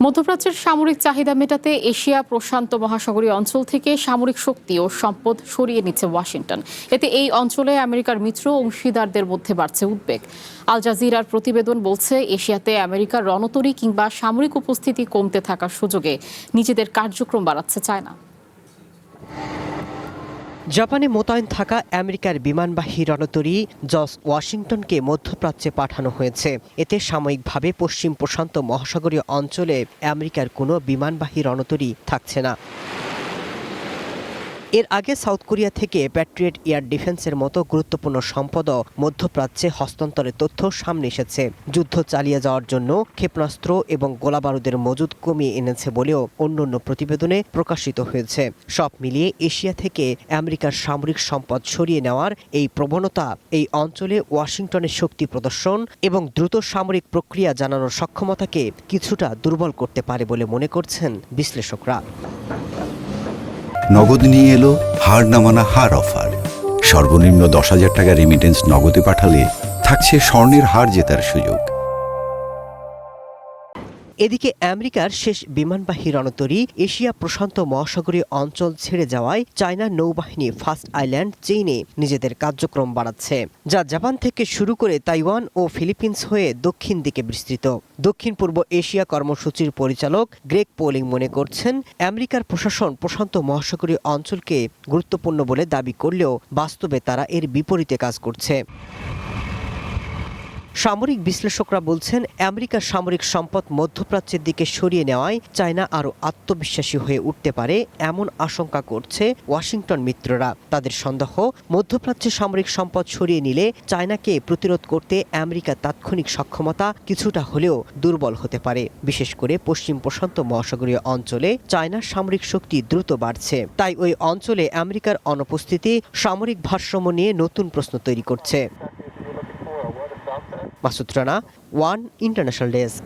মধ্যপ্রাচ্যের সামরিক চাহিদা মেটাতে এশিয়া প্রশান্ত মহাসাগরীয় অঞ্চল থেকে সামরিক শক্তি ও সম্পদ সরিয়ে নিচ্ছে ওয়াশিংটন। এতে এই অঞ্চলে আমেরিকার মিত্র অংশীদারদের মধ্যে বাড়ছে উদ্বেগ। আল জাজিরার প্রতিবেদন বলছে, এশিয়াতে আমেরিকার রণতরী কিংবা সামরিক উপস্থিতি কমতে থাকার সুযোগে নিজেদের কার্যক্রম বাড়াচ্ছে চায়না। জাপানে মোতায়েন থাকা আমেরিকার বিমানবাহী রণতরী জর্জ ওয়াশিংটনকে মধ্যপ্রাচ্যে পাঠানো হয়েছে। এতে সাময়িকভাবে পশ্চিম প্রশান্ত মহাসাগরীয় অঞ্চলে আমেরিকার কোনো বিমানবাহী রণতরী থাকছে না। এর আগে সাউথ কোরিয়া থেকে প্যাট্রিয়ট এয়ার ডিফেন্সের মতো গুরুত্বপূর্ণ সম্পদও মধ্যপ্রাচ্যে হস্তান্তরের তথ্য সামনে এসেছে। যুদ্ধ চালিয়ে যাওয়ার জন্য ক্ষেপণাস্ত্র এবং গোলাবারুদের মজুদ কমিয়ে এনেছে বলেও অন্যান্য প্রতিবেদনে প্রকাশিত হয়েছে। সব মিলিয়ে এশিয়া থেকে আমেরিকার সামরিক সম্পদ সরিয়ে নেওয়ার এই প্রবণতা এই অঞ্চলে ওয়াশিংটনের শক্তি প্রদর্শন এবং দ্রুত সামরিক প্রক্রিয়া জানানোর সক্ষমতাকে কিছুটা দুর্বল করতে পারে বলে মনে করছেন বিশ্লেষকরা। নগদ নিয়ে এলো হার না মানা হার অফার। সর্বনিম্ন 10,000 টাকা রেমিটেন্স নগদে পাঠালে থাকছে স্বর্ণের হার জেতার সুযোগ। এদিকে আমেরিকার শেষ বিমানবাহী রণতরী এশিয়া প্রশান্ত মহাসাগরীয় অঞ্চল ছেড়ে যাওয়ায় চায়না নৌবাহিনী ফার্স্ট আইল্যান্ড চেইনে নিজেদের কার্যক্রম বাড়াচ্ছে, যা জাপান থেকে শুরু করে তাইওয়ান ও ফিলিপিন্স হয়ে দক্ষিণ দিকে বিস্তৃত। দক্ষিণ পূর্ব এশিয়া কর্মসূচির পরিচালক গ্রেগ পোলিং মনে করছেন, আমেরিকার প্রশাসন প্রশান্ত মহাসাগরীয় অঞ্চলকে গুরুত্বপূর্ণ বলে দাবি করলেও বাস্তবে তারা এর বিপরীতে কাজ করছে। সামরিক বিশ্লেষকরা বলছেন, আমেরিকার সামরিক সম্পদ মধ্যপ্রাচ্যের দিকে সরিয়ে নেওয়ায় চায়না আরও আত্মবিশ্বাসী হয়ে উঠতে পারে এমন আশঙ্কা করছে ওয়াশিংটন মিত্ররা। তাদের সন্দেহ, মধ্যপ্রাচ্যে সামরিক সম্পদ সরিয়ে নিলে চায়নাকে প্রতিরোধ করতে আমেরিকার তাৎক্ষণিক সক্ষমতা কিছুটা হলেও দুর্বল হতে পারে। বিশেষ করে পশ্চিম প্রশান্ত মহাসাগরীয় অঞ্চলে চায়নার সামরিক শক্তি দ্রুত বাড়ছে। তাই ওই অঞ্চলে আমেরিকার অনুপস্থিতি সামরিক ভারসাম্য নিয়ে নতুন প্রশ্ন তৈরি করছে। Masud Rana, one international desk.